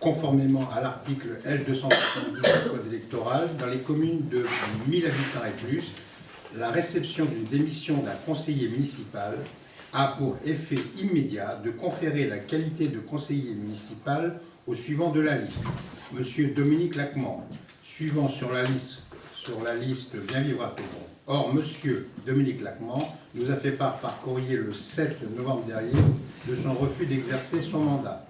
conformément à l'article L272 du Code électoral, dans les communes de 1000 habitants et plus, la réception d'une démission d'un conseiller municipal a pour effet immédiat de conférer la qualité de conseiller municipal au suivant de la liste. Monsieur Dominique Lacmand, suivant sur la liste Bien Vivre à Toulon. Or, monsieur Dominique Lacmand nous a fait part par courrier le 7 novembre dernier de son refus d'exercer son mandat.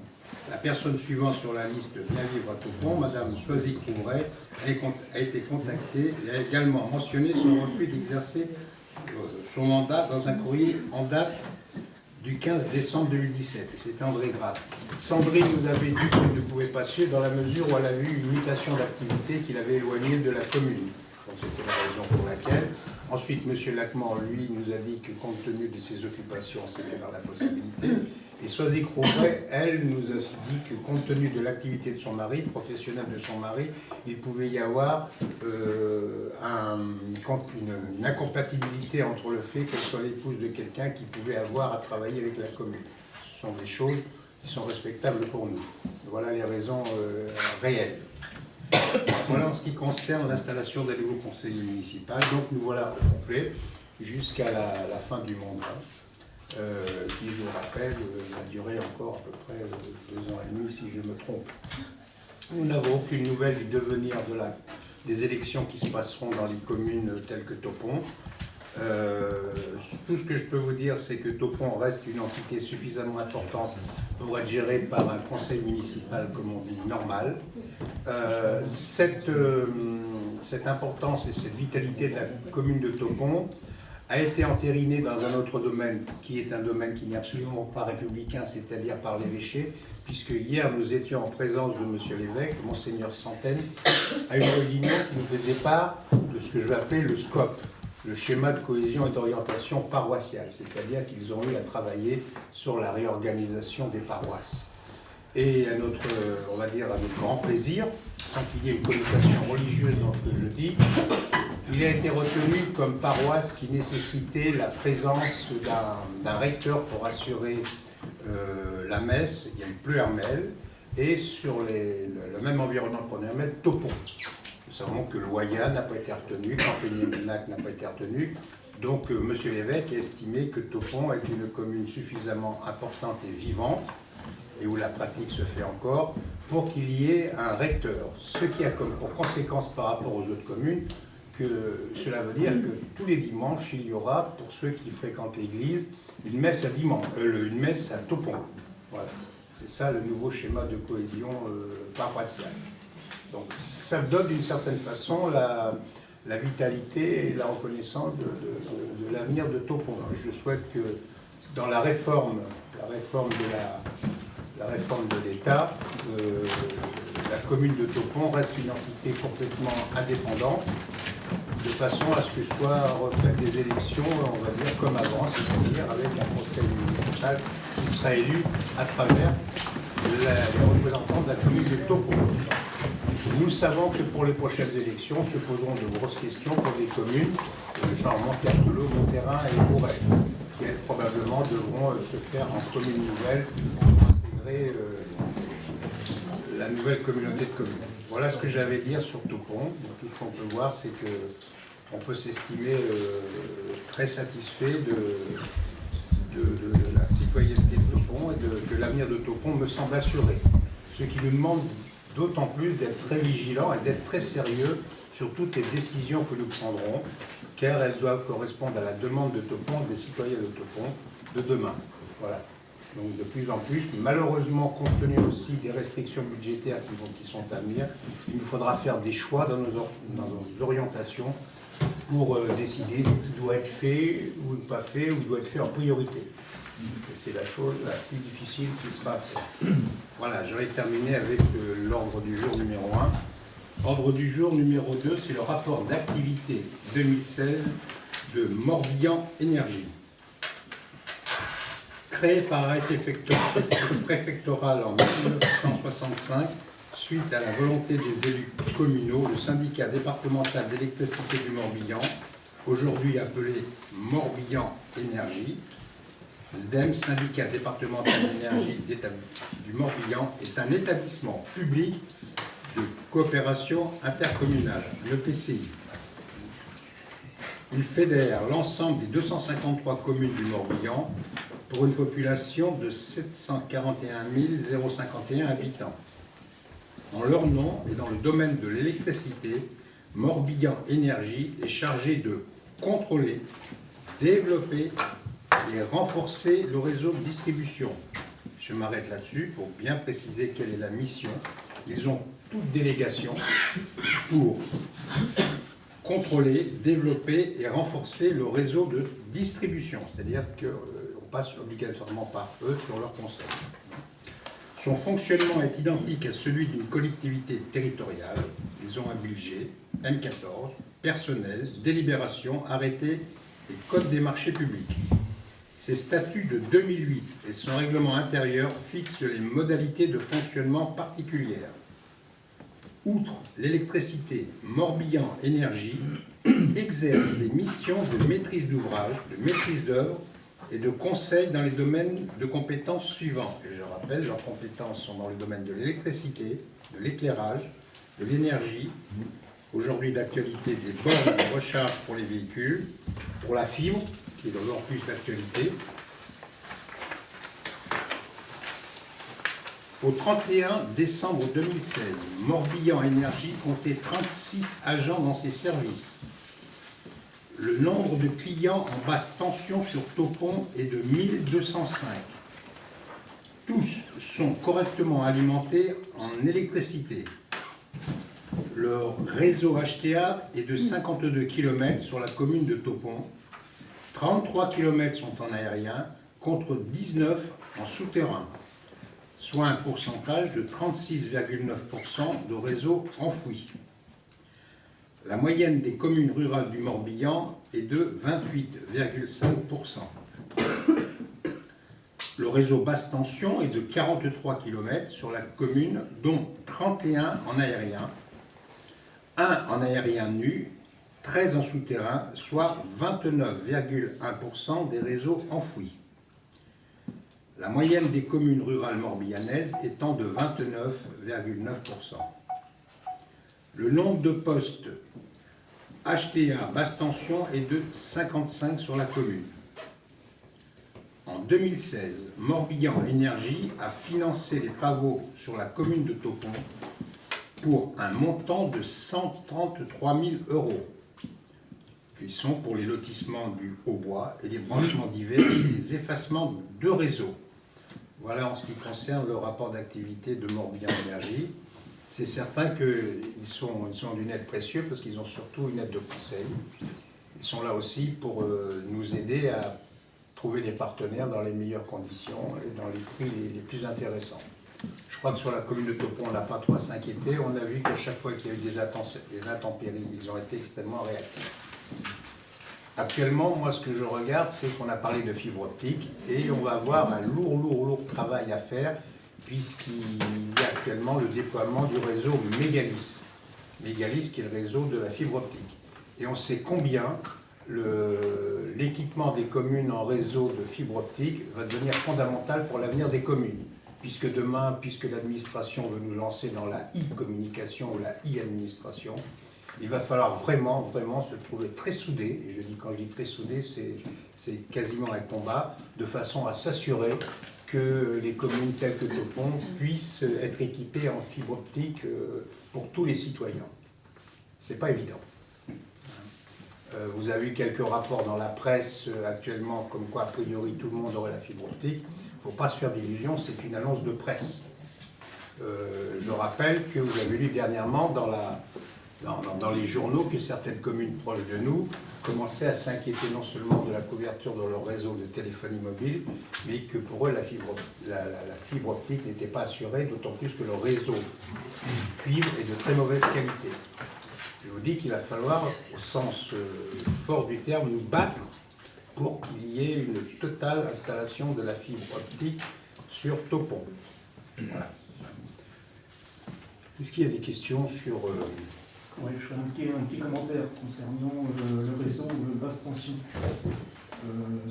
La personne suivante sur la liste Bien Vivre à Toulon, madame Choisy-Couvray, a été contactée et a également mentionné son refus d'exercer son mandat dans un courrier en date du 15 décembre 2017. C'est André Graff. Sandrine nous avait dit qu'elle ne pouvait pas suivre dans la mesure où elle avait eu une mutation d'activité qui l'avait éloignée de la commune. Donc c'était la raison pour laquelle. Ensuite, M. Lacmand, lui, nous a dit que compte tenu de ses occupations, c'était dans la possibilité. Et Choisy-Couvray, elle, nous a dit que compte tenu de l'activité de son mari, professionnelle de son mari, il pouvait y avoir une incompatibilité entre le fait qu'elle soit l'épouse de quelqu'un qui pouvait avoir à travailler avec la commune. Ce sont des choses qui sont respectables pour nous. Voilà les raisons réelles. Voilà en ce qui concerne l'installation d'un nouveau conseiller municipal. Donc nous voilà au complet jusqu'à la fin du mandat, qui, je vous rappelle, va durer encore à peu près 2 ans et demi si je me trompe. Nous n'avons aucune nouvelle du devenir des élections qui se passeront dans les communes telles que Topon. Tout ce que je peux vous dire, c'est que Topon reste une entité suffisamment importante pour être gérée par un conseil municipal, comme on dit, normal. Cette importance et cette vitalité de la commune de Topon a été entérinée dans un autre domaine, qui est un domaine qui n'est absolument pas républicain, c'est-à-dire par l'évêché, puisque hier nous étions en présence de M. l'évêque, Monseigneur Santaine, à une réunion qui nous faisait part de ce que je vais appeler le SCOP, le schéma de cohésion et d'orientation paroissiale, c'est-à-dire qu'ils ont eu à travailler sur la réorganisation des paroisses. Et à notre, on va dire, à notre grand plaisir, sans qu'il y ait une connotation religieuse dans ce que je dis, il a été retenu comme paroisse qui nécessitait la présence d'un recteur pour assurer la messe. Il y a eu Pleuhermel, et sur le même environnement que Pleuhermel, Topon. Nous savons que Loyat n'a pas été retenu, Campigny-Menac n'a pas été retenu. Donc, M. l'évêque a estimé que Topon est une commune suffisamment importante et vivante, et où la pratique se fait encore, pour qu'il y ait un recteur. Ce qui a comme pour conséquence par rapport aux autres communes, que cela veut dire que tous les dimanches, il y aura, pour ceux qui fréquentent l'église, une messe à Topon. Voilà. C'est ça le nouveau schéma de cohésion paroissiale. Donc ça donne d'une certaine façon la vitalité et la reconnaissance de l'avenir de Topon. Je souhaite que dans la réforme de l'État, la commune de Topon reste une entité complètement indépendante, de façon à ce que soient refaites des élections, on va dire, comme avant, c'est-à-dire avec un conseil municipal qui sera élu à travers les représentants de la commune de Topon. Nous savons que pour les prochaines élections se poseront de grosses questions pour des communes, genre Montertelot, Monterrain et Bourret, qui elles, probablement devront se faire en commune nouvelle pour intégrer la nouvelle communauté de communes. Voilà ce que j'avais à dire sur Topon. Donc, tout ce qu'on peut voir, c'est qu'on peut s'estimer très satisfait de la citoyenneté de Topon et que l'avenir de Topon me semble assuré. Ce qui nous demande d'autant plus d'être très vigilants et d'être très sérieux sur toutes les décisions que nous prendrons, car elles doivent correspondre à la demande de Topon, des citoyens de Topon, de demain. Voilà. Donc de plus en plus, malheureusement, compte tenu aussi des restrictions budgétaires qui sont à venir, il nous faudra faire des choix dans nos orientations pour décider ce qui doit être fait ou pas fait, ou doit être fait en priorité. C'est la chose la plus difficile qui sera à faire. Voilà, j'aurais terminé avec l'ordre du jour numéro 1. Ordre du jour numéro 2, c'est le rapport d'activité 2016 de Morbihan Énergie. Créé par arrêté préfectoral en 1965, suite à la volonté des élus communaux, le syndicat départemental d'électricité du Morbihan, aujourd'hui appelé Morbihan Énergie, SDEM, syndicat départemental d'énergie du Morbihan, est un établissement public de coopération intercommunale, un EPCI. Il fédère l'ensemble des 253 communes du Morbihan pour une population de 741 051 habitants. En leur nom et dans le domaine de l'électricité, Morbihan Énergie est chargé de contrôler, développer et renforcer le réseau de distribution. Je m'arrête là-dessus pour bien préciser quelle est la mission. Ils ont toute délégation pour contrôler, développer et renforcer le réseau de distribution, c'est-à-dire qu'on passe obligatoirement par eux sur leur conseil. Son fonctionnement est identique à celui d'une collectivité territoriale. Ils ont un budget, M14, personnel, délibération, arrêté et code des marchés publics. Ses statuts de 2008 et son règlement intérieur fixent les modalités de fonctionnement particulières. Outre l'électricité, Morbihan Énergie exerce des missions de maîtrise d'ouvrage, de maîtrise d'œuvre et de conseil dans les domaines de compétences suivants. Et je rappelle, leurs compétences sont dans le domaine de l'électricité, de l'éclairage, de l'énergie, aujourd'hui d'actualité des bornes de recharge pour les véhicules, pour la fibre, qui est d'abord plus d'actualité. Au 31 décembre 2016, Morbihan Énergie comptait 36 agents dans ses services. Le nombre de clients en basse tension sur Topon est de 1205. Tous sont correctement alimentés en électricité. Leur réseau HTA est de 52 km sur la commune de Topon. 33 km sont en aérien contre 19 en souterrain, soit un pourcentage de 36,9% de réseau enfoui. La moyenne des communes rurales du Morbihan est de 28,5%. Le réseau basse tension est de 43 km sur la commune, dont 31 en aérien, 1 en aérien nu, 13 en souterrain, soit 29,1% des réseaux enfouis. La moyenne des communes rurales morbihanaises étant de 29,9%. Le nombre de postes HTA basse tension est de 55 sur la commune. En 2016, Morbihan Énergie a financé les travaux sur la commune de Topon pour un montant de 133 000 €, qui sont pour les lotissements du hautbois et les branchements divers et les effacements de réseaux. Voilà en ce qui concerne le rapport d'activité de Morbihan Énergie. C'est certain qu'ils sont d'une aide précieuse parce qu'ils ont surtout une aide de conseil. Ils sont là aussi pour nous aider à trouver des partenaires dans les meilleures conditions et dans les prix les plus intéressants. Je crois que sur la commune de Topon, on n'a pas trop à s'inquiéter. On a vu qu'à chaque fois qu'il y a eu des intempéries, ils ont été extrêmement réactifs. Actuellement, moi, ce que je regarde, c'est qu'on a parlé de fibre optique et on va avoir un lourd travail à faire puisqu'il y a actuellement le déploiement du réseau Mégalis. Mégalis qui est le réseau de la fibre optique. Et on sait combien l'équipement des communes en réseau de fibre optique va devenir fondamental pour l'avenir des communes. Puisque demain, puisque l'administration veut nous lancer dans la e-communication ou la e-administration, il va falloir vraiment se trouver très soudés, et quand je dis très soudés, c'est quasiment un combat, de façon à s'assurer que les communes telles que Topon puissent être équipées en fibre optique pour tous les citoyens. C'est pas évident. Vous avez eu quelques rapports dans la presse actuellement, comme quoi a priori tout le monde aurait la fibre optique. Il ne faut pas se faire d'illusions, c'est une annonce de presse. Je rappelle que vous avez lu dernièrement dans les journaux que certaines communes proches de nous commençaient à s'inquiéter non seulement de la couverture de leur réseau de téléphonie mobile, mais que pour eux la fibre optique n'était pas assurée, d'autant plus que le réseau fibre est de très mauvaise qualité. Je vous dis qu'il va falloir, au sens fort du terme, nous battre pour qu'il y ait une totale installation de la fibre optique sur Topon. Voilà. Est-ce qu'il y a des questions sur... Oui, je ferai un petit commentaire concernant le réseau de basse tension.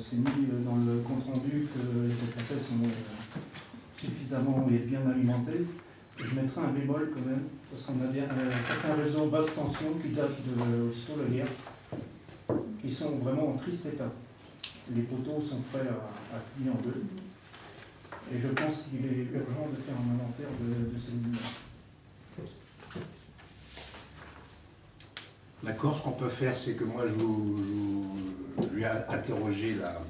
C'est mis dans le compte-rendu que les potentiels sont suffisamment et bien alimentés. Je mettrai un bémol quand même, parce qu'on a bien certains réseaux basse tension qui datent de sous la guerre, qui sont vraiment en triste état. Les poteaux sont prêts à plier en deux. Et je pense qu'il est urgent de faire un inventaire de ces lignes. D'accord, ce qu'on peut faire, c'est que moi je lui ai interrogé là,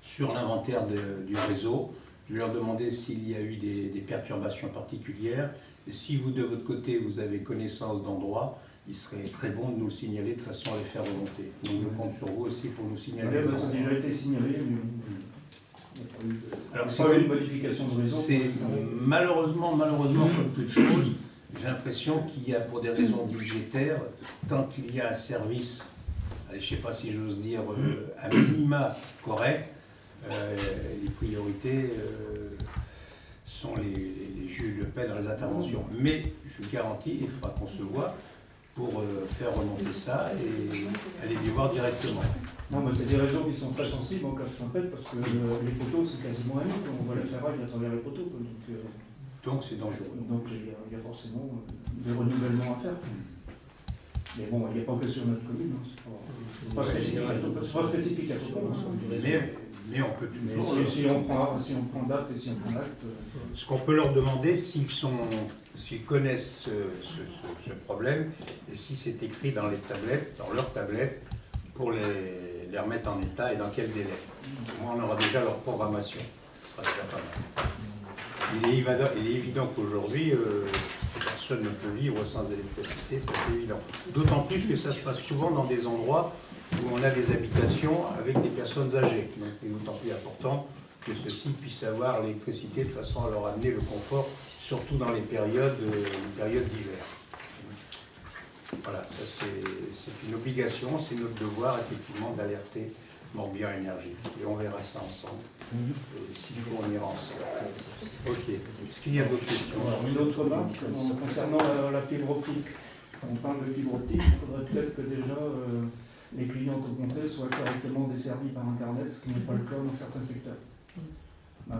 sur l'inventaire du réseau. Je vais leur demander s'il y a eu des perturbations particulières. Et si vous, de votre côté, vous avez connaissance d'endroits, il serait très bon de nous le signaler de façon à les faire remonter. Donc je compte sur vous aussi pour nous signaler. Ça a déjà été signalé, mais alors, c'est pas une modification de réseau. C'est malheureusement, comme toute chose, j'ai l'impression qu'il y a, pour des raisons budgétaires, tant qu'il y a un service, allez, je ne sais pas si j'ose dire, à minima correct, les priorités sont les juges de paix dans les interventions. Mais je vous garantis, il faudra qu'on se voit pour faire remonter ça et aller les voir directement. Non, mais c'est des réseaux qui sont très sensibles en cas de tempête parce que les poteaux c'est quasiment un mètre, on voit la ferraille à travers les poteaux. Donc c'est dangereux. Donc il y a forcément des renouvellements à faire. Mais bon, il n'y a pas que sur notre commune, hein. C'est pas spécifique à Toulon. Mais on peut toujours... Si on prend date et si on prend acte... Ce qu'on peut leur demander, s'ils connaissent ce problème, et si c'est écrit dans les tablettes, dans leurs tablettes, pour les remettre en état et dans quel délai. Moi, on aura déjà leur programmation. Ce sera déjà pas mal. Il est évident qu'aujourd'hui, personne ne peut vivre sans électricité, ça c'est évident. D'autant plus que ça se passe souvent dans des endroits où on a des habitations avec des personnes âgées. Donc il est d'autant plus important que ceux-ci puissent avoir l'électricité de façon à leur amener le confort, surtout dans les périodes d'hiver. Voilà, c'est une obligation, c'est notre devoir effectivement d'alerter Morbihan Énergie. Et on verra ça ensemble. S'il faut, on ira ensemble. Ok. Est-ce qu'il y a d'autres questions? Une autre remarque concernant la fibre optique. Quand on parle de fibre optique, il faudrait peut-être que déjà les clients comptés soient correctement desservis par Internet, ce qui n'est pas le cas dans certains secteurs,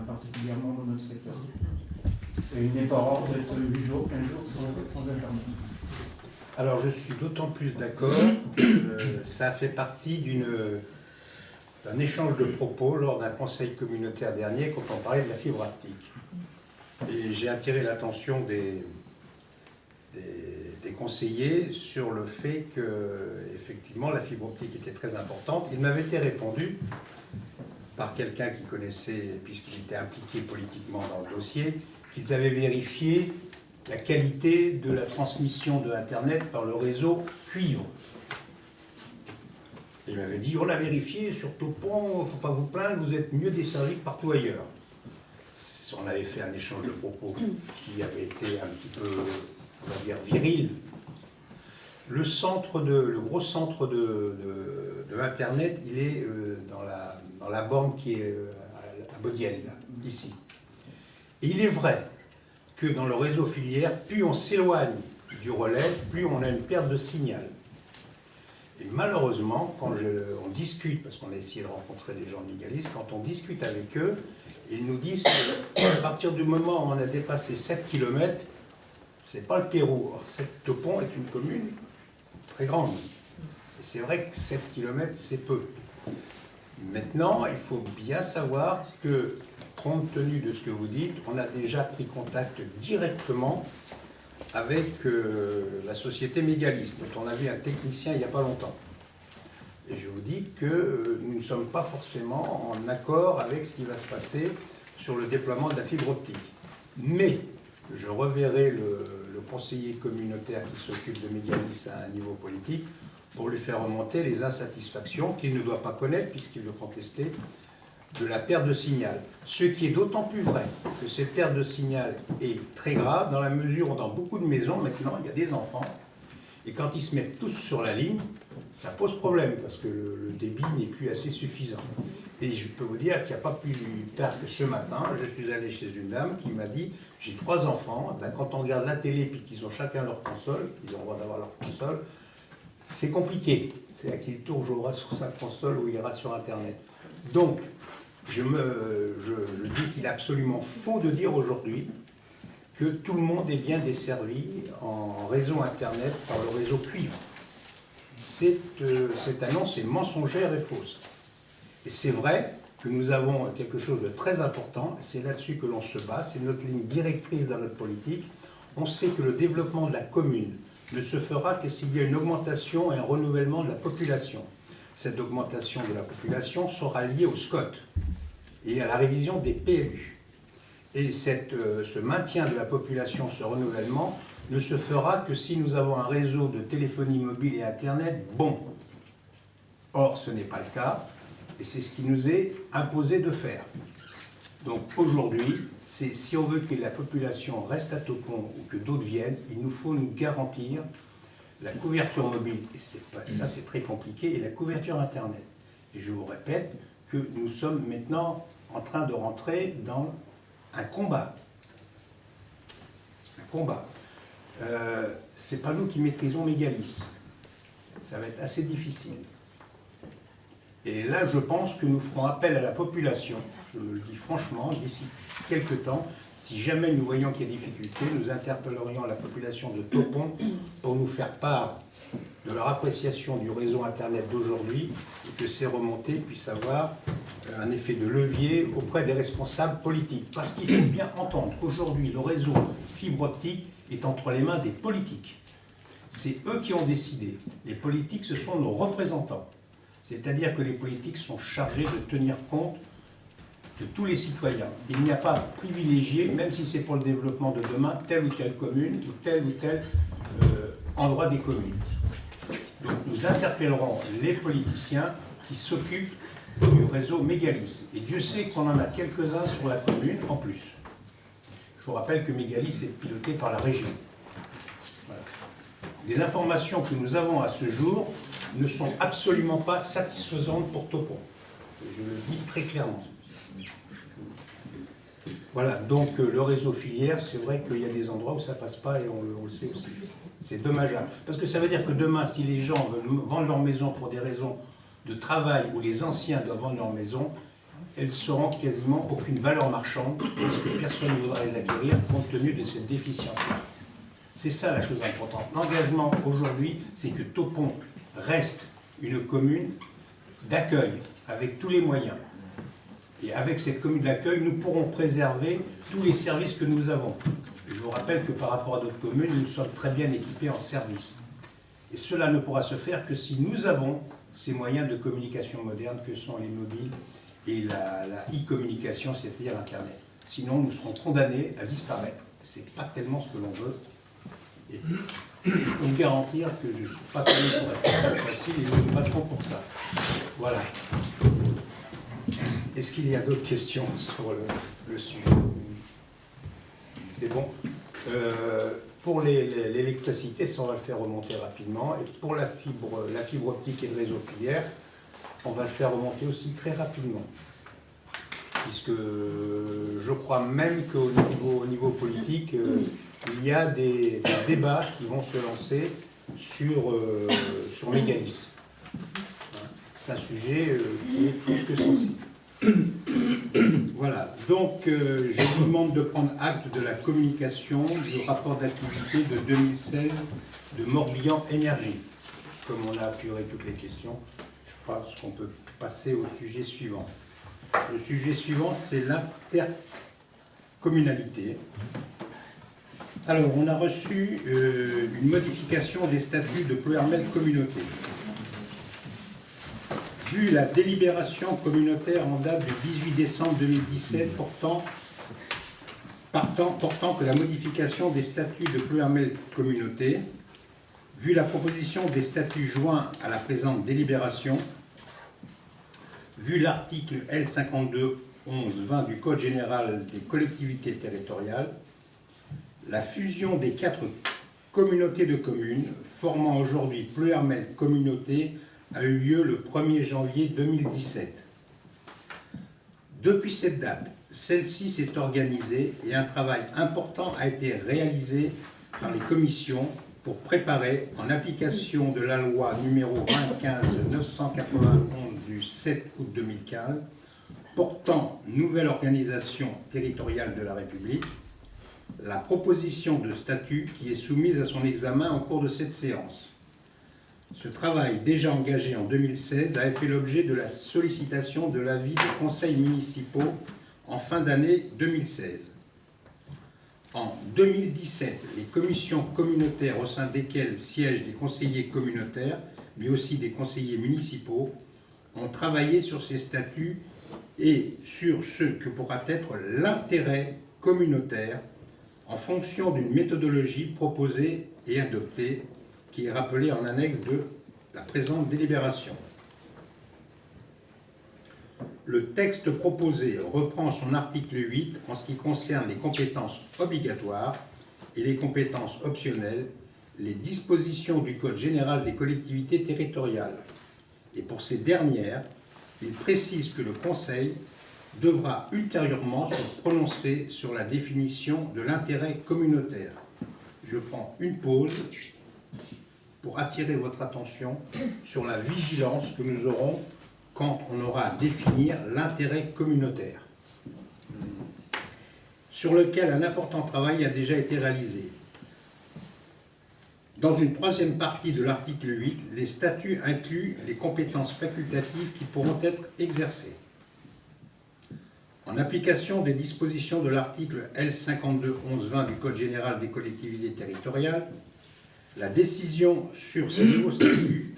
particulièrement dans notre secteur. Et il n'est pas rare d'être 8 jours, 15 jours sans Internet. Alors je suis d'autant plus d'accord que ça fait partie d'un échange de propos lors d'un conseil communautaire dernier quand on parlait de la fibre optique. Et j'ai attiré l'attention des conseillers sur le fait que, effectivement, la fibre optique était très importante. Il m'avait été répondu par quelqu'un qui connaissait, puisqu'il était impliqué politiquement dans le dossier, qu'ils avaient vérifié la qualité de la transmission de Internet par le réseau cuivre. Il m'avait dit, on a vérifié sur Topon, il ne faut pas vous plaindre, vous êtes mieux desservis que partout ailleurs. On avait fait un échange de propos qui avait été un petit peu, on va dire, viril. Le gros centre de Internet, il est dans la borne qui est à Bodienne, ici. Et il est vrai que dans le réseau filière, plus on s'éloigne du relais, plus on a une perte de signal. Et malheureusement, quand on discute, parce qu'on a essayé de rencontrer des gens légalistes, quand on discute avec eux, ils nous disent qu'à partir du moment où on a dépassé 7 km, c'est pas le Pérou. Or, Topon est une commune très grande. Et c'est vrai que 7 km, c'est peu. Maintenant, il faut bien savoir que, compte tenu de ce que vous dites, on a déjà pris contact directement avec la société Mégalis, dont on a vu un technicien il n'y a pas longtemps. Et je vous dis que nous ne sommes pas forcément en accord avec ce qui va se passer sur le déploiement de la fibre optique. Mais je reverrai le conseiller communautaire qui s'occupe de Mégalis à un niveau politique pour lui faire remonter les insatisfactions qu'il ne doit pas connaître puisqu'il veut contester de la perte de signal. Ce qui est d'autant plus vrai que cette perte de signal est très grave dans la mesure où dans beaucoup de maisons maintenant il y a des enfants et quand ils se mettent tous sur la ligne, ça pose problème parce que le débit n'est plus assez suffisant. Et je peux vous dire qu'il n'y a pas plus tard que ce matin, je suis allé chez une dame qui m'a dit « J'ai 3 enfants, ben, quand on regarde la télé et qu'ils ont chacun leur console, ils ont le droit d'avoir leur console, c'est compliqué. C'est à qui tour jouera sur sa console ou il ira sur Internet. Donc, je dis qu'il est absolument faux de dire aujourd'hui que tout le monde est bien desservi en réseau Internet par le réseau cuivre. Cette annonce est mensongère et fausse. Et c'est vrai que nous avons quelque chose de très important, c'est là-dessus que l'on se bat, c'est notre ligne directrice dans notre politique. On sait que le développement de la commune ne se fera que s'il y a une augmentation et un renouvellement de la population. Cette augmentation de la population sera liée au SCOT et à la révision des PLU. Et ce maintien de la population, ce renouvellement, ne se fera que si nous avons un réseau de téléphonie mobile et Internet bon. Or, ce n'est pas le cas, et c'est ce qui nous est imposé de faire. Donc aujourd'hui, si on veut que la population reste à Topon ou que d'autres viennent, il nous faut nous garantir la couverture mobile, et ça c'est très compliqué, et la couverture Internet. Et je vous répète que nous sommes maintenant en train de rentrer dans un combat. Un combat. C'est pas nous qui maîtrisons Mégalis. Ça va être assez difficile. Et là, je pense que nous ferons appel à la population, je le dis franchement, d'ici quelques temps, si jamais nous voyons qu'il y a des difficultés, nous interpellerions la population de Topon pour nous faire part de leur appréciation du réseau Internet d'aujourd'hui et que ces remontées puissent avoir un effet de levier auprès des responsables politiques. Parce qu'il faut bien entendre qu'aujourd'hui, le réseau fibre optique est entre les mains des politiques. C'est eux qui ont décidé. Les politiques, ce sont nos représentants. C'est-à-dire que les politiques sont chargés de tenir compte de tous les citoyens. Il n'y a pas privilégié, même si c'est pour le développement de demain, telle ou telle commune ou tel endroit des communes. Donc nous interpellerons les politiciens qui s'occupent du réseau Mégalis. Et Dieu sait qu'on en a quelques-uns sur la commune en plus. Je vous rappelle que Mégalis est piloté par la région. Voilà. Les informations que nous avons à ce jour ne sont absolument pas satisfaisantes pour Topon. Je le dis très clairement. Voilà, donc le réseau filière, c'est vrai qu'il y a des endroits où ça ne passe pas et on le sait aussi. C'est dommageable. Parce que ça veut dire que demain, si les gens veulent vendre leur maison pour des raisons de travail ou les anciens doivent vendre leur maison, elles seront quasiment aucune valeur marchande parce que personne ne voudra les acquérir compte tenu de cette déficience. C'est ça la chose importante. L'engagement aujourd'hui, c'est que Topon reste une commune d'accueil avec tous les moyens. Et avec cette commune d'accueil, nous pourrons préserver tous les services que nous avons. Je vous rappelle que par rapport à d'autres communes, nous sommes très bien équipés en services. Et cela ne pourra se faire que si nous avons ces moyens de communication moderne que sont les mobiles et la e-communication, c'est-à-dire Internet. Sinon, nous serons condamnés à disparaître. Ce n'est pas tellement ce que l'on veut. Et je peux vous garantir que je ne suis pas connu pour être facile et nous nous battrons pour ça. Voilà. Est-ce qu'il y a d'autres questions sur le sujet? C'est bon. Pour l'électricité, ça on va le faire remonter rapidement. Et pour la fibre optique et le réseau filière, on va le faire remonter aussi très rapidement. Puisque je crois même qu'au niveau politique, il y a des débats qui vont se lancer sur Mégalis. C'est un sujet qui est plus que sensible. Voilà, donc je vous demande de prendre acte de la communication du rapport d'activité de 2016 de Morbihan Énergie. Comme on a apuré toutes les questions, je pense qu'on peut passer au sujet suivant. Le sujet suivant, c'est l'intercommunalité. Alors, on a reçu une modification des statuts de Ploërmel Communauté. Vu la délibération communautaire en date du 18 décembre 2017 portant que la modification des statuts de Ploërmel Communauté, vu la proposition des statuts joints à la présente délibération, vu l'article L5211-20 du Code général des collectivités territoriales, la fusion des 4 communautés de communes formant aujourd'hui Ploërmel Communauté a eu lieu le 1er janvier 2017. Depuis cette date, celle-ci s'est organisée et un travail important a été réalisé par les commissions pour préparer, en application de la loi numéro 2015-991 du 7 août 2015, portant nouvelle organisation territoriale de la République, la proposition de statut qui est soumise à son examen en cours de cette séance. Ce travail, déjà engagé en 2016, a fait l'objet de la sollicitation de l'avis des conseils municipaux en fin d'année 2016. En 2017, les commissions communautaires au sein desquelles siègent des conseillers communautaires, mais aussi des conseillers municipaux, ont travaillé sur ces statuts et sur ce que pourra être l'intérêt communautaire en fonction d'une méthodologie proposée et adoptée qui est rappelée en annexe de la présente délibération. Le texte proposé reprend son article 8 en ce qui concerne les compétences obligatoires et les compétences optionnelles, les dispositions du Code général des collectivités territoriales. Et pour ces dernières, il précise que le Conseil devra ultérieurement se prononcer sur la définition de l'intérêt communautaire. Je prends une pause pour attirer votre attention sur la vigilance que nous aurons quand on aura à définir l'intérêt communautaire, sur lequel un important travail a déjà été réalisé. Dans une troisième partie de l'article 8, les statuts incluent les compétences facultatives qui pourront être exercées. En application des dispositions de l'article L5211-20 du Code général des collectivités territoriales, la décision sur ces nouveaux statuts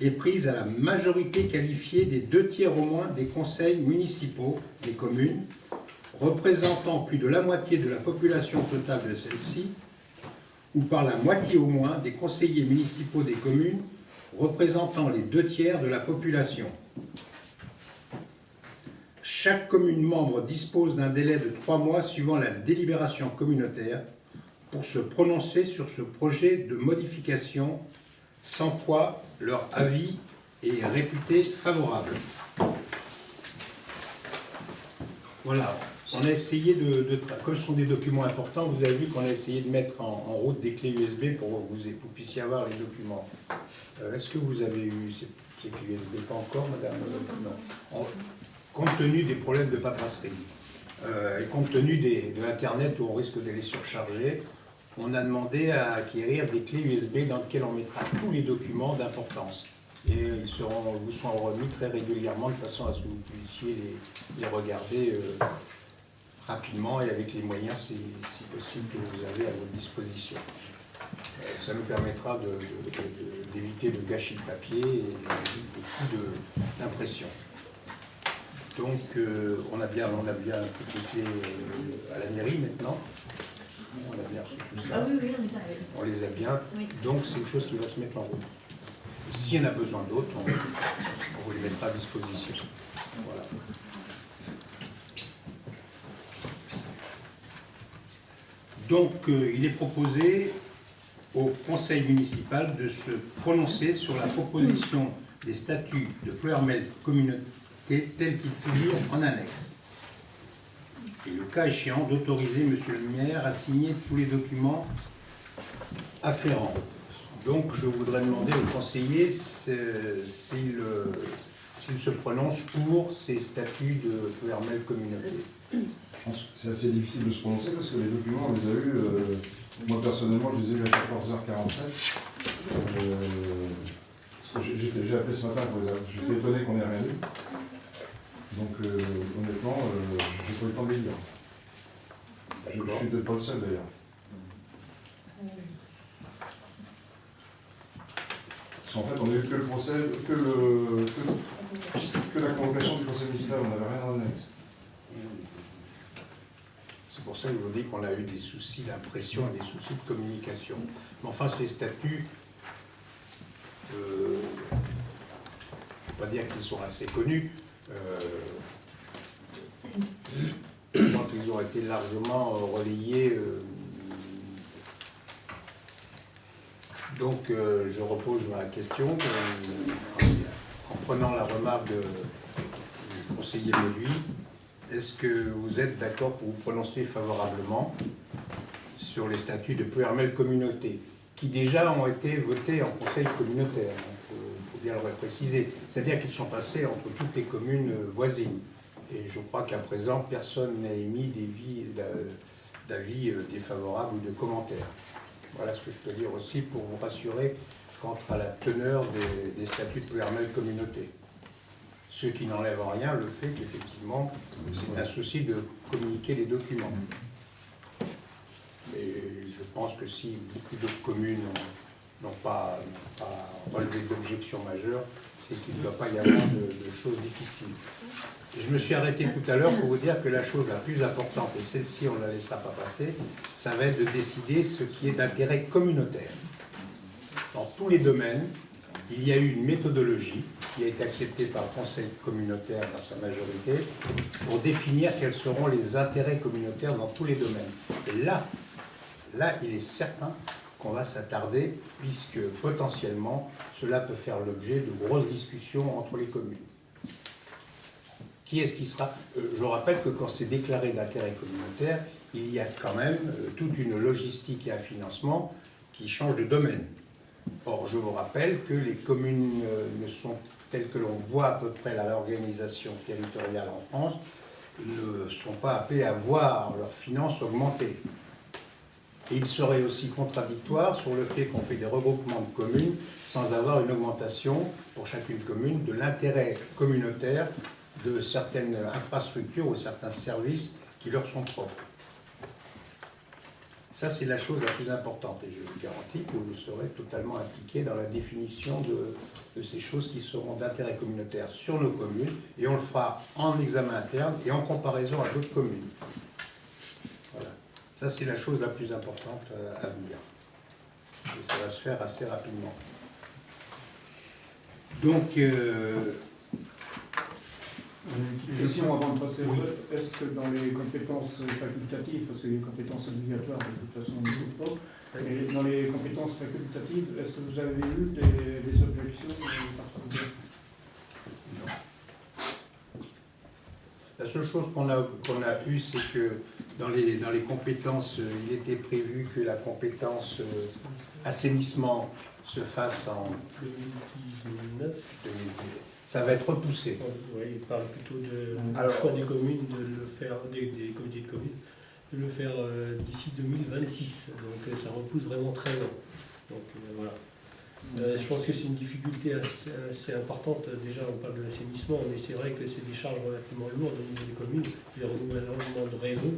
est prise à la majorité qualifiée des 2/3 au moins des conseils municipaux des communes, représentant plus de la moitié de la population totale de celle-ci, ou par la moitié au moins des conseillers municipaux des communes, représentant les 2/3 de la population. Chaque commune membre dispose d'un délai de 3 mois suivant la délibération communautaire pour se prononcer sur ce projet de modification, sans quoi leur avis est réputé favorable. Voilà, on a essayé comme ce sont des documents importants, vous avez vu qu'on a essayé de mettre en route des clés USB pour que vous puissiez avoir les documents. Est-ce que vous avez eu ces clés USB? Pas encore, madame? Non. Compte tenu des problèmes de paperasserie et compte tenu de Internet où on risque de les surcharger, on a demandé à acquérir des clés USB dans lesquelles on mettra tous les documents d'importance. Et ils vous seront remis très régulièrement de façon à ce que vous puissiez les regarder rapidement et avec les moyens, si possible, que vous avez à votre disposition. Ça nous permettra d'éviter de gâcher le papier et des coûts d'impression. Donc, on a bien toutes les clés à la mairie maintenant. On a bien reçu tout ça. Ah oui, oui, on les a bien. Oui. Donc, c'est une chose qui va se mettre en route. S'il y en a besoin d'autres, on vous les mettra à disposition. Voilà. Donc, il est proposé au conseil municipal de se prononcer sur la proposition des statuts de Ploërmel Communauté tels qu'ils figurent en annexe. Et le cas échéant, d'autoriser M. le maire à signer tous les documents afférents. Donc, je voudrais demander au conseiller s'il se prononce pour ces statuts de Ploërmel Communauté. Je pense que c'est assez difficile de se prononcer parce que les documents, on les a eus, moi personnellement, je les ai eus à 14h47. J'ai appelé ce matin pour les avoir. J'étais étonné qu'on n'ait rien eu. Donc, honnêtement, j'ai pas eu le temps de les lire. Je suis peut-être pas le seul d'ailleurs. Parce qu'en fait, on a eu que le conseil, que la convocation du conseil municipal, on n'avait rien en annexe. C'est pour ça que je vous dis qu'on a eu des soucis d'impression et des soucis de communication. Mais enfin, ces statuts, je ne veux pas dire qu'ils sont assez connus. Quand ils ont été largement relayés. Donc, je repose ma question en prenant la remarque du conseiller Méduit. Est-ce que vous êtes d'accord pour vous prononcer favorablement sur les statuts de Ploërmel Communauté qui déjà ont été votés en conseil communautaire. Il faut bien le préciser. C'est-à-dire qu'ils sont passés entre toutes les communes voisines. Et je crois qu'à présent, personne n'a émis d'avis défavorables ou de commentaires. Voilà ce que je peux dire aussi pour vous rassurer quant à la teneur des statuts de PRML communauté. Ce qui n'enlève en rien le fait qu'effectivement, c'est un souci de communiquer les documents. Et je pense que si beaucoup d'autres communes n'ont pas relevé d'objections majeures, c'est qu'il ne doit pas y avoir de choses difficiles. Et je me suis arrêté tout à l'heure pour vous dire que la chose la plus importante, et celle-ci on ne la laissera pas passer, ça va être de décider ce qui est d'intérêt communautaire. Dans tous les domaines, il y a eu une méthodologie qui a été acceptée par le Conseil communautaire dans sa majorité pour définir quels seront les intérêts communautaires dans tous les domaines. Et là, il est certain qu'on va s'attarder puisque potentiellement cela peut faire l'objet de grosses discussions entre les communes. Qui est-ce qui sera... Je rappelle que quand c'est déclaré d'intérêt communautaire, il y a quand même toute une logistique et un financement qui change de domaine. Or, je vous rappelle que les communes ne sont telles que l'on voit à peu près la réorganisation territoriale en France, ne sont pas appelées à voir leurs finances augmenter. Et il serait aussi contradictoire sur le fait qu'on fait des regroupements de communes sans avoir une augmentation pour chacune commune de l'intérêt communautaire de certaines infrastructures ou certains services qui leur sont propres. Ça, c'est la chose la plus importante et je vous garantis que vous serez totalement impliqués dans la définition de ces choses qui seront d'intérêt communautaire sur nos communes et on le fera en examen interne et en comparaison à d'autres communes. Voilà. Ça, c'est la chose la plus importante à venir. Et ça va se faire assez rapidement. Donc, Une question avant de passer au vote. Est-ce que dans les compétences facultatives, parce que les compétences obligatoires de toute façon on ne trouve pas, mais dans les compétences facultatives, est-ce que vous avez eu des objections particulières? non. La seule chose qu'on a eue, c'est que dans les compétences, il était prévu que la compétence assainissement se fasse en 2019. Ça va être repoussé. Oui, il parle plutôt du choix des communes de le faire, des comités de communes, de le faire d'ici 2026. Donc ça repousse vraiment très loin. Donc voilà. Je pense que c'est une difficulté assez importante. Déjà, on parle de l'assainissement, mais c'est vrai que c'est des charges relativement lourdes au niveau des communes, des renouvellements de réseaux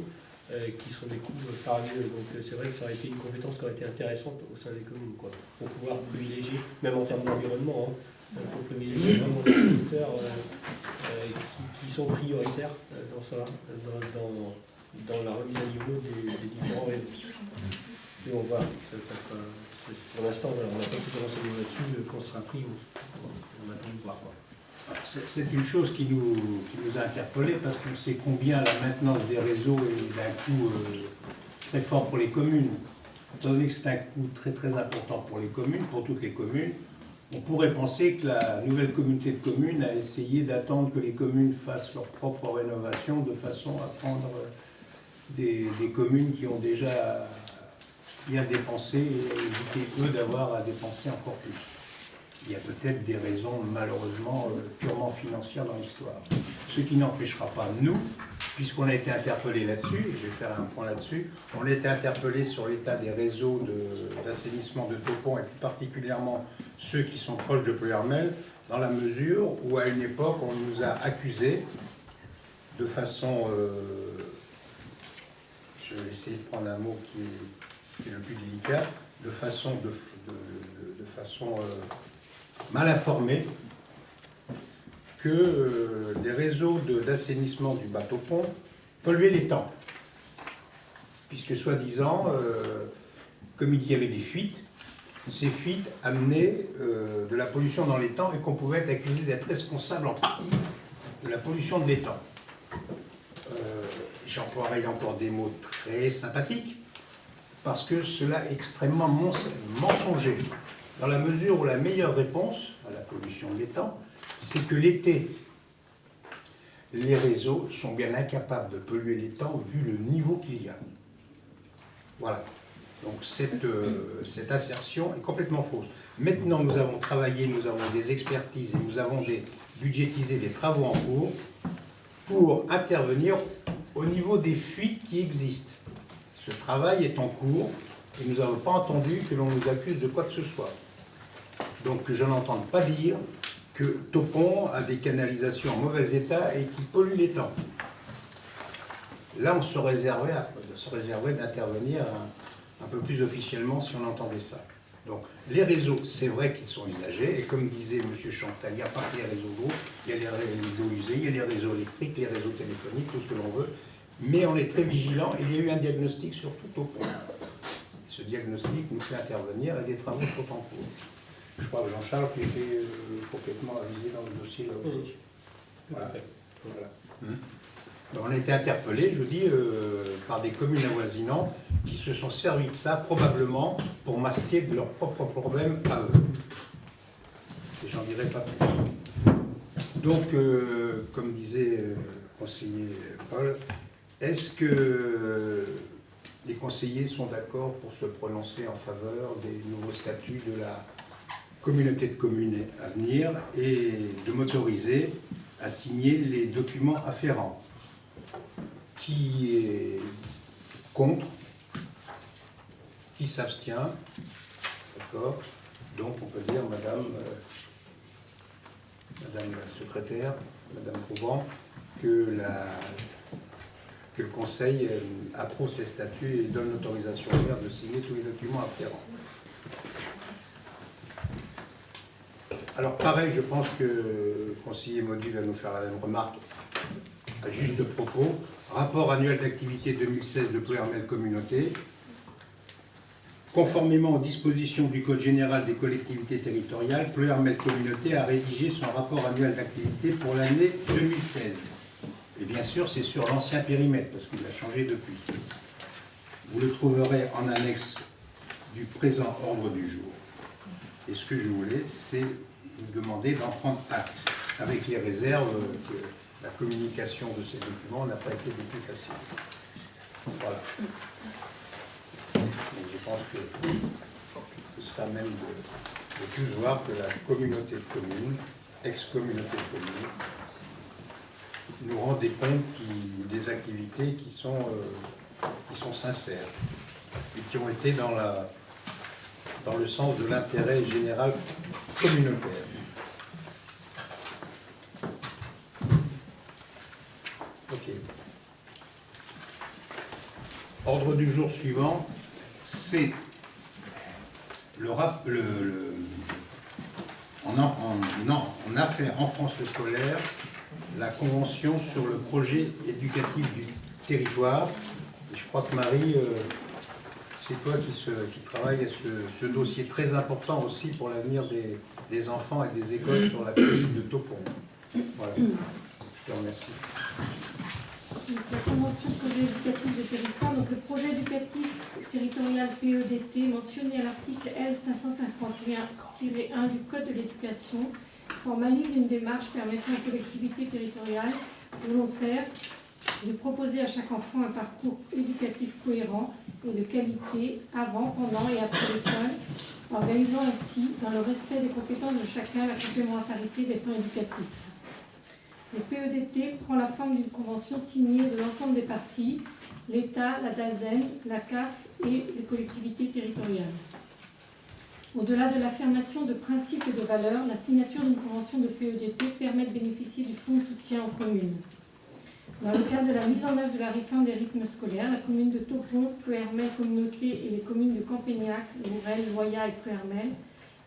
qui sont des coûts parallèles. Donc c'est vrai que ça aurait été une compétence qui aurait été intéressante au sein des communes, quoi, pour pouvoir privilégier, même en termes d'environnement, pour privilégier vraiment les secteurs qui sont prioritaires dans ça, dans la remise à niveau des différents réseaux. Et on va, pour l'instant, on n'a pas tout renseigné là-dessus, qu'on sera pris, on attend de voir. C'est une chose qui nous a interpellés parce qu'on sait combien la maintenance des réseaux est d'un coût très fort pour les communes. Étant donné que c'est un coût très très important pour les communes, pour toutes les communes, on pourrait penser que la nouvelle communauté de communes a essayé d'attendre que les communes fassent leur propre rénovation de façon à prendre des communes qui ont déjà bien dépensé et éviter eux d'avoir à dépenser encore plus. Il y a peut-être des raisons malheureusement purement financières dans l'histoire. Ce qui n'empêchera pas nous, puisqu'on a été interpellés là-dessus, et je vais faire un point là-dessus, on a été interpellés sur l'état des réseaux d'assainissement de Topon et plus particulièrement ceux qui sont proches de Pleuhermel, dans la mesure où à une époque on nous a accusés de façon, je vais essayer de prendre un mot qui est le plus délicat, de façon mal informée, que les réseaux d'assainissement du bateau-pont polluaient l'étang. Puisque soi-disant, comme il y avait des fuites, ces fuites amenaient de la pollution dans l'étang et qu'on pouvait être accusé d'être responsable en partie de la pollution de l'étang. J'emploierai encore des mots très sympathiques, parce que cela est extrêmement mensonger, dans la mesure où la meilleure réponse à la pollution de l'étang, c'est que l'été, les réseaux sont bien incapables de polluer l'étang vu le niveau qu'il y a. Voilà. Donc cette assertion est complètement fausse. Maintenant, nous avons travaillé, nous avons des expertises et nous avons budgétisé des travaux en cours pour intervenir au niveau des fuites qui existent. Ce travail est en cours et nous n'avons pas entendu que l'on nous accuse de quoi que ce soit. Donc je n'entends pas dire que Taupont a des canalisations en mauvais état et qui polluent l'étang. Là, on se réservait d'intervenir un peu plus officiellement si on entendait ça. Donc, les réseaux, c'est vrai qu'ils sont usagés, et comme disait M. Chantal, il n'y a pas que les réseaux d'eau, il y a les réseaux usés, il y a les réseaux électriques, les réseaux téléphoniques, tout ce que l'on veut, mais on est très vigilant, et il y a eu un diagnostic sur tout au point. Ce diagnostic nous fait intervenir, et des travaux sont en cours. Je crois que Jean-Charles qui était complètement avisé dans le dossier là aussi. Voilà. Voilà. On a été interpellés, je dis, par des communes avoisinantes qui se sont servis de ça, probablement, pour masquer de leurs propres problèmes à eux. Et j'en dirai pas plus. Donc, comme disait le conseiller Paul, est-ce que les conseillers sont d'accord pour se prononcer en faveur des nouveaux statuts de la communauté de communes à venir et de m'autoriser à signer les documents afférents? Qui est contre? Qui s'abstient? D'accord. Donc on peut dire, madame la secrétaire, madame Prouvent, que le Conseil approuve ces statuts et donne l'autorisation au maire de signer tous les documents afférents. Alors pareil, je pense que le conseiller Maudy va nous faire la même remarque à juste propos. Rapport annuel d'activité 2016 de Ploërmel Communauté. Conformément aux dispositions du Code général des collectivités territoriales, Ploërmel Communauté a rédigé son rapport annuel d'activité pour l'année 2016. Et bien sûr, c'est sur l'ancien périmètre, parce qu'il a changé depuis. Vous le trouverez en annexe du présent ordre du jour. Et ce que je voulais, c'est vous demander d'en prendre acte, avec les réserves que la communication de ces documents n'a pas été des plus faciles. Voilà. Et je pense que ce sera même de plus voir que la communauté de communes, ex-communauté de communes, nous rend des comptes, des activités qui sont sincères et qui ont été dans le sens de l'intérêt général communautaire. Ok. Ordre du jour suivant, c'est en affaires enfance scolaire, la convention sur le projet éducatif du territoire. Et je crois que Marie, c'est toi qui travaille à ce dossier très important aussi pour l'avenir des enfants et des écoles sur la commune de Taupont. Voilà. Je te remercie. La convention projet éducatif de territoire, donc le projet éducatif territorial PEDT mentionné à l'article L551-1 du Code de l'éducation formalise une démarche permettant aux collectivités territoriales volontaires de proposer à chaque enfant un parcours éducatif cohérent et de qualité avant, pendant et après l'école, organisant ainsi, dans le respect des compétences de chacun, la complémentarité des temps éducatifs. Le PEDT prend la forme d'une convention signée de l'ensemble des parties, l'État, la DAZEN, la CAF et les collectivités territoriales. Au-delà de l'affirmation de principes et de valeurs, la signature d'une convention de PEDT permet de bénéficier du fonds de soutien aux communes. Dans le cadre de la mise en œuvre de la réforme des rythmes scolaires, la commune de Taupont, Ploërmel Communauté et les communes de Campagnac, Lourel, Loyat et Ploërmel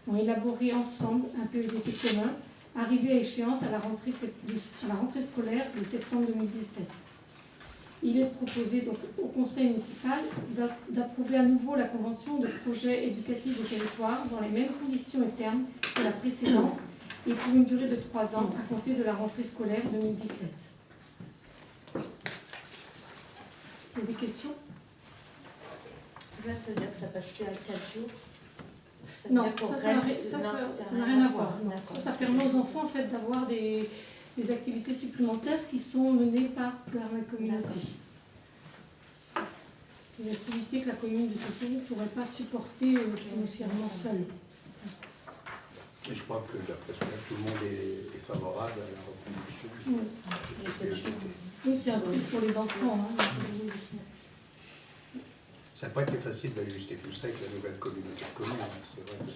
ont élaboré ensemble un PEDT commun, arrivé à échéance à la rentrée scolaire de septembre 2017. Il est proposé donc au Conseil municipal d'approuver à nouveau la convention de projet éducatif de territoire dans les mêmes conditions et termes que la précédente et pour une durée de 3 ans à compter de la rentrée scolaire 2017. Il y a des questions? Là, ça veut dire que ça passe plus à 4 jours. Non, ça n'a rien à voir. Ça permet aux enfants en fait, d'avoir des activités supplémentaires qui sont menées par Ploërmel Communauté. des activités que la commune de Toton ne pourrait pas supporter financièrement seule. Et je crois que d'après ce que tout le monde est favorable à la reconduction de ce PEGT. Oui, c'est un plus pour les enfants. Hein. Ça n'a pas été facile d'ajuster tout ça avec la nouvelle communauté de communes. Hein. C'est vrai parce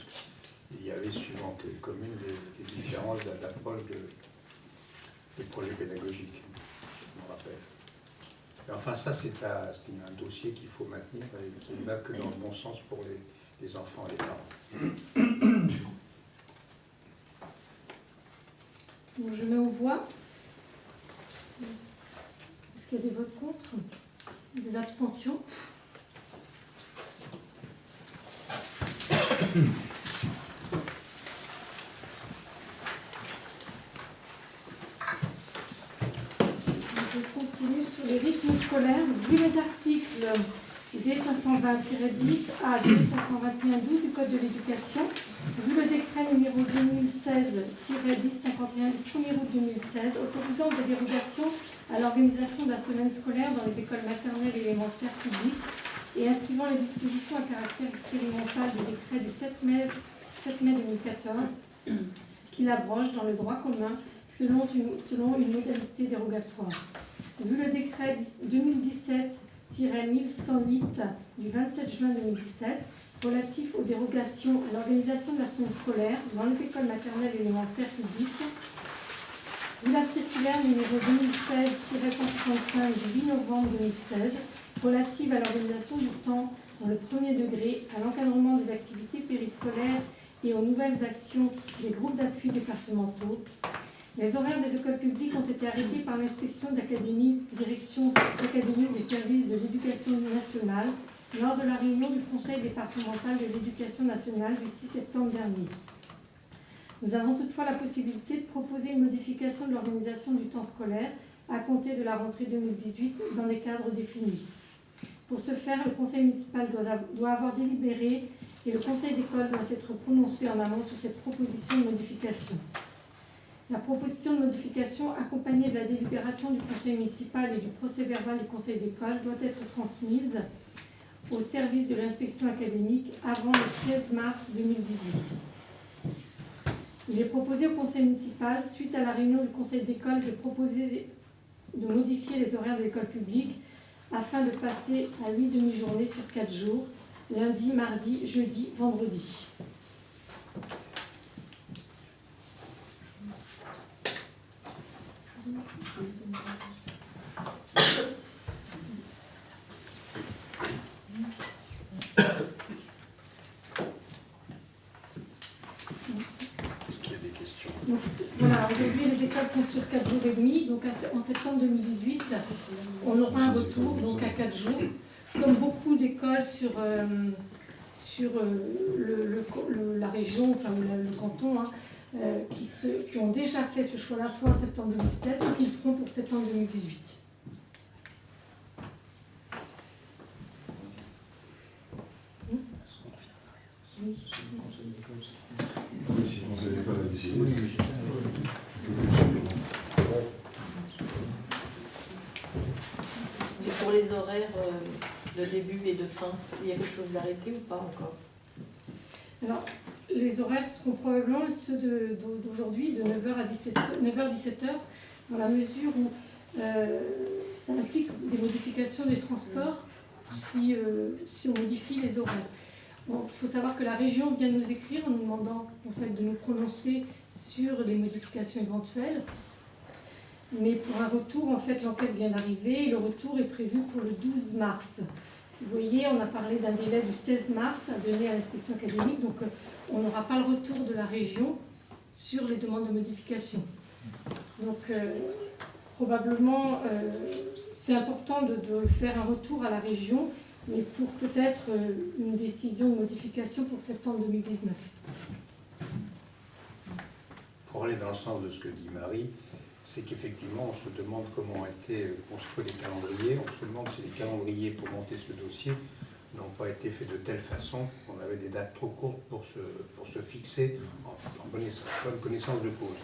qu'il y avait, suivant les communes, des différences d'approche des projets pédagogiques, je me rappelle. Mais enfin, ça, c'est un dossier qu'il faut maintenir et qui ne va que dans le bon sens pour les enfants et les parents. Donc, je mets aux voix. Est-ce qu'il y a des votes contre? Des abstentions? Je continue sur les rythmes scolaires. Vu les articles D520-10 à D521-12 du Code de l'éducation, vu le décret numéro 2016-1051 du 1er août 2016 autorisant des dérogations à l'organisation de la semaine scolaire dans les écoles maternelles et élémentaires publiques et inscrivant les dispositions à caractère expérimental du décret du 7 mai 2014 qui l'abroge dans le droit commun selon une modalité dérogatoire. Vu le décret 2017-1108 du 27 juin 2017 relatif aux dérogations à l'organisation de la semaine scolaire dans les écoles maternelles et élémentaires publiques, vu la circulaire numéro 2016-155 du 8 novembre 2016 relative à l'organisation du temps dans le premier degré, à l'encadrement des activités périscolaires et aux nouvelles actions des groupes d'appui départementaux, les horaires des écoles publiques ont été arrêtés par l'inspection direction académique des services de l'éducation nationale lors de la réunion du Conseil départemental de l'éducation nationale du 6 septembre dernier. Nous avons toutefois la possibilité de proposer une modification de l'organisation du temps scolaire à compter de la rentrée 2018 dans les cadres définis. Pour ce faire, le conseil municipal doit avoir délibéré et le conseil d'école doit s'être prononcé en amont sur cette proposition de modification. La proposition de modification, accompagnée de la délibération du conseil municipal et du procès-verbal du conseil d'école, doit être transmise au service de l'inspection académique avant le 16 mars 2018. Il est proposé au conseil municipal, suite à la réunion du conseil d'école, de modifier les horaires de l'école publique afin de passer à 8 demi-journées sur 4 jours, lundi, mardi, jeudi, vendredi. Est-ce qu'il y a des questions? Donc, voilà, aujourd'hui les écoles sont sur 4 jours et demi, donc en septembre 2018, on aura un retour donc à 4 jours. Comme beaucoup d'écoles sur la région, enfin le canton, hein, qui ont déjà fait ce choix-là, soit en septembre 2017, ou qu'ils feront pour septembre 2018. Oui. Oui, si le conseil d'école a décidé. Et pour les horaires de début et de fin, il y a quelque chose d'arrêté ou pas encore? Alors, les horaires seront probablement ceux d'aujourd'hui, de 9h à 17h, dans la mesure où ça implique des modifications des transports si on modifie les horaires. Bon, il faut savoir que la région vient de nous écrire en nous demandant en fait, de nous prononcer sur des modifications éventuelles. Mais pour un retour, en fait, l'enquête vient d'arriver et le retour est prévu pour le 12 mars. Si vous voyez, on a parlé d'un délai du 16 mars à donner à l'inspection académique, donc on n'aura pas le retour de la région sur les demandes de modification. Donc probablement, c'est important de faire un retour à la région, mais pour peut-être une décision de modification pour septembre 2019. Pour aller dans le sens de ce que dit Marie, c'est qu'effectivement, on se demande comment ont été construits les calendriers. On se demande si les calendriers pour monter ce dossier n'ont pas été faits de telle façon qu'on avait des dates trop courtes pour se fixer en bonne connaissance de cause.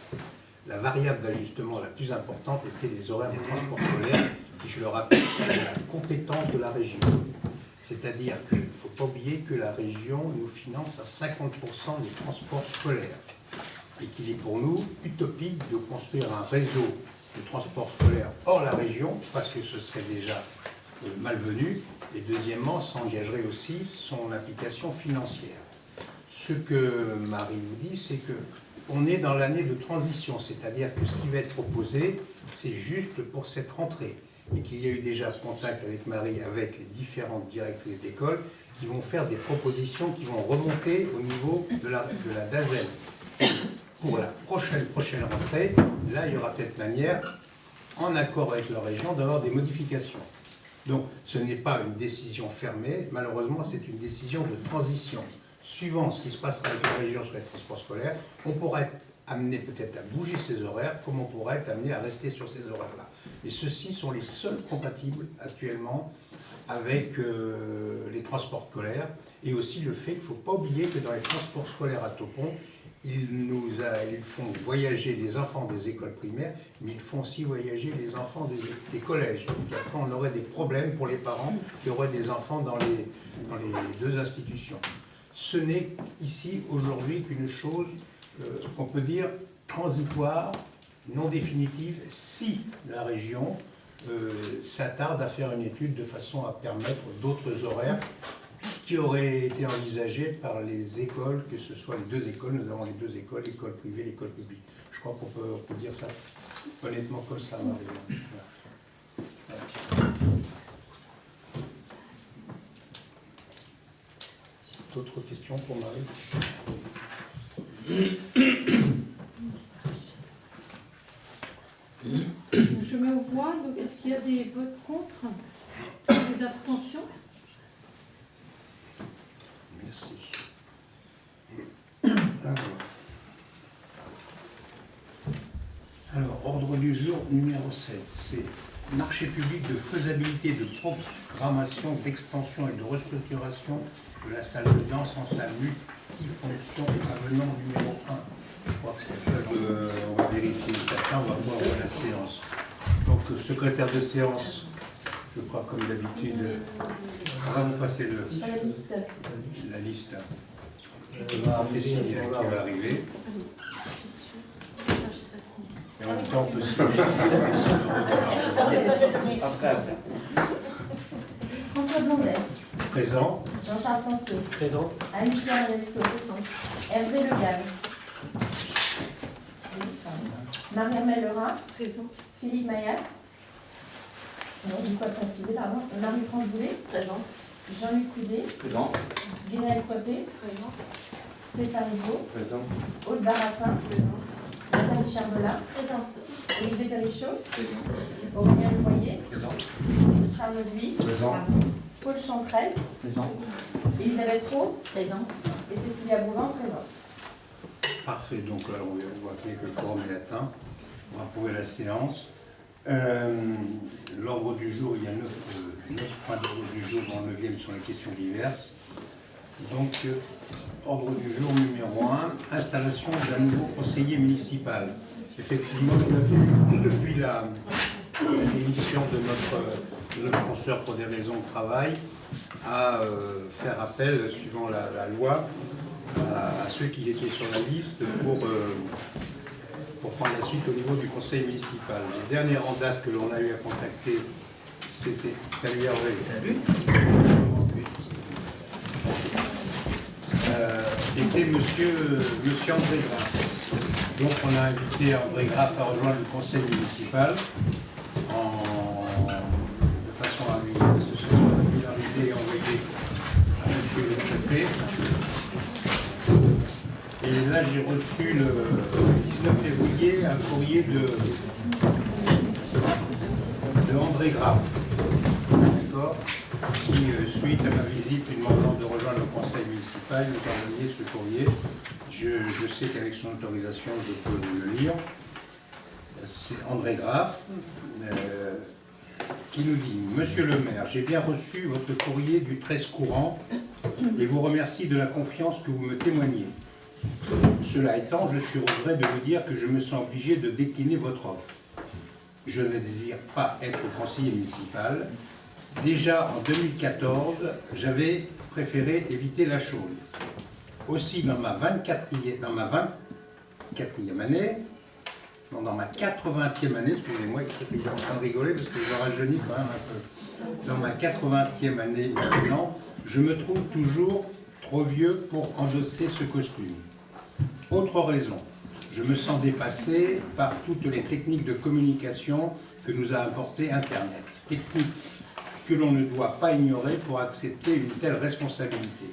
La variable d'ajustement la plus importante était les horaires des transports scolaires, qui, je le rappelle, sont la compétence de la région. C'est-à-dire qu'il ne faut pas oublier que la région nous finance à 50% les transports scolaires et qu'il est pour nous utopique de construire un réseau de transports scolaires hors la région parce que ce serait déjà malvenu et deuxièmement, ça engagerait aussi son implication financière. Ce que Marie nous dit, c'est qu'on est dans l'année de transition, c'est-à-dire que ce qui va être proposé, c'est juste pour cette rentrée. Et qu'il y a eu déjà contact avec Marie, avec les différentes directrices d'école, qui vont faire des propositions qui vont remonter au niveau de la DAZEN. Pour la prochaine rentrée, là, il y aura peut-être manière, en accord avec la région, d'avoir des modifications. Donc, ce n'est pas une décision fermée, malheureusement, c'est une décision de transition. Suivant ce qui se passera avec la région sur les transports scolaires, on pourrait être amené peut-être à bouger ses horaires, comme on pourrait être amené à rester sur ces horaires-là. Et ceux-ci sont les seuls compatibles actuellement avec les transports scolaires et aussi le fait qu'il ne faut pas oublier que dans les transports scolaires à Topon, ils font voyager les enfants des écoles primaires, mais ils font aussi voyager les enfants des collèges. Donc après, on aurait des problèmes pour les parents qui auraient des enfants dans les deux institutions. Ce n'est ici, aujourd'hui, qu'une chose qu'on peut dire transitoire, non définitive, si la région s'attarde à faire une étude de façon à permettre d'autres horaires qui auraient été envisagés par les écoles, que ce soit les deux écoles, nous avons les deux écoles, l'école privée et l'école publique. Je crois qu'on peut dire ça honnêtement comme ça. Voilà. D'autres questions pour Marie ? Je mets aux voix, donc est-ce qu'il y a des votes contre, des abstentions? Merci. Alors, ordre du jour numéro 7, c'est marché public de faisabilité de programmation, d'extension et de restructuration de la salle de danse en salle multifonction avenant numéro 1. Je crois que c'est ça. On va vérifier chacun, on va voir la séance. Donc, secrétaire de séance, je crois comme d'habitude, on va vous passer la liste. On va faire signe qui va arriver. Et en même temps, on peut signer. François Blondet. Présent. Jean-Charles Santier. Présent. Anne-Claire Nelson. Hervé Le Gall. Marie-Hermelle Lerat. Présente. Philippe Mayas. Non, j'ai pas précisé, pardon. Marie-France Boulet. Présent. Jean-Luc Coudet. Présent. Guénel Coipé. Présent. Stéphane Beau. Présent. Aude Baratin. Présente. Nathalie Charbelin. Présente. Olivier Perrichot. Présent. Aurélien Levoyer. Présent. Charles Duy. Présent. Paul Chantrel. Présent. Elisabeth Rowe. Présente. Et Cécilia Bouvin. Présente. Parfait, donc là, on voit que le quorum est atteint. On va approuver la séance. L'ordre du jour, il y a 9 points d'ordre du jour, dans le 9e sont les questions diverses. Donc, ordre du jour numéro 1, installation d'un nouveau conseiller municipal. Effectivement, nous avons depuis l'émission de notre consoeur pour des raisons de travail, à faire appel, suivant la loi, à ceux qui étaient sur la liste pour prendre la suite au niveau du conseil municipal. Les dernières en date que l'on a eu à contacter, c'était... Salut Hervé. Salut. Était monsieur André Graff. Donc on a invité André Graff à rejoindre le conseil municipal de façon à lui que ce soit régularisé et envoyé à monsieur le préfet. Et là, j'ai reçu le 19 février un courrier de André Graff, d'accord, qui, suite à ma visite, lui demandant de rejoindre le conseil municipal, il m'a envoyé ce courrier. Je sais qu'avec son autorisation, je peux vous le lire. C'est André Graff qui nous dit « Monsieur le maire, j'ai bien reçu votre courrier du 13 courant et vous remercie de la confiance que vous me témoignez. Cela étant, je suis au regret de vous dire que je me sens obligé de décliner votre offre. Je ne désire pas être conseiller municipal Déjà en 2014, j'avais préféré éviter la chose. Aussi, dans ma 80e année, non, dans ma 80e année, excusez-moi, il est en train de rigoler parce que je rajeunis quand même un peu. Dans ma 80e année maintenant, je me trouve toujours trop vieux pour endosser ce costume. Autre raison, je me sens dépassé par toutes les techniques de communication que nous a apportées Internet. Techniques que l'on ne doit pas ignorer pour accepter une telle responsabilité.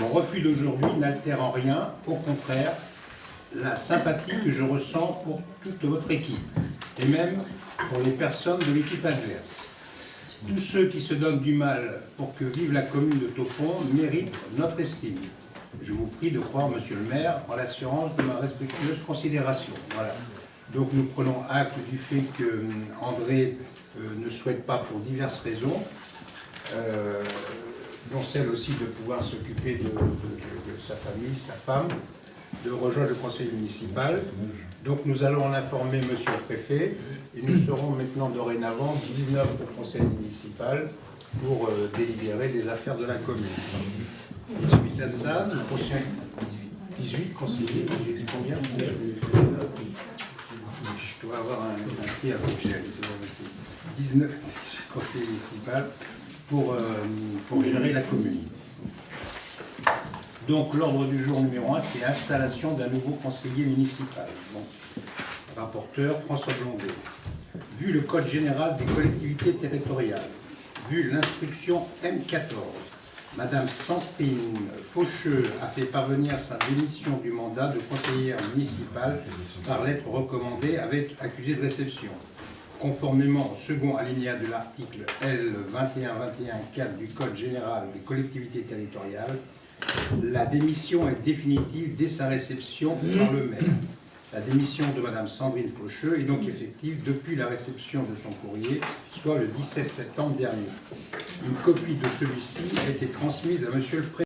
Mon refus d'aujourd'hui n'altère en rien, au contraire, la sympathie que je ressens pour toute votre équipe, et même pour les personnes de l'équipe adverse. Tous ceux qui se donnent du mal pour que vive la commune de Taupont méritent notre estime. Je vous prie de croire, monsieur le maire, en l'assurance de ma respectueuse considération. Voilà. Donc nous prenons acte du fait que André ne souhaite pas pour diverses raisons, dont celle aussi de pouvoir s'occuper de sa famille, sa femme, de rejoindre le conseil municipal. Donc nous allons en informer monsieur le préfet et nous serons maintenant dorénavant 19 au conseil municipal pour délibérer des affaires de la commune. Et suite à ça, nous prochains 18 conseillers, j'ai dit combien? Je dois avoir un pied à Bruxelles, c'est pas possible. 19 conseillers municipaux pour gérer la commune. Donc l'ordre du jour numéro 1, c'est l'installation d'un nouveau conseiller municipal. Donc, rapporteur François Blondet. Vu le Code général des collectivités territoriales, vu l'instruction M14, Madame Sandrine Faucheux a fait parvenir sa démission du mandat de conseillère municipale par lettre recommandée avec accusé de réception. Conformément au second alinéa de l'article L. 2121-4 du Code général des collectivités territoriales, la démission est définitive dès sa réception par le maire. La démission de Madame Sandrine Faucheux est donc effective depuis la réception de son courrier, soit le 17 septembre dernier. Une copie de celui-ci a été transmise à Monsieur le Président.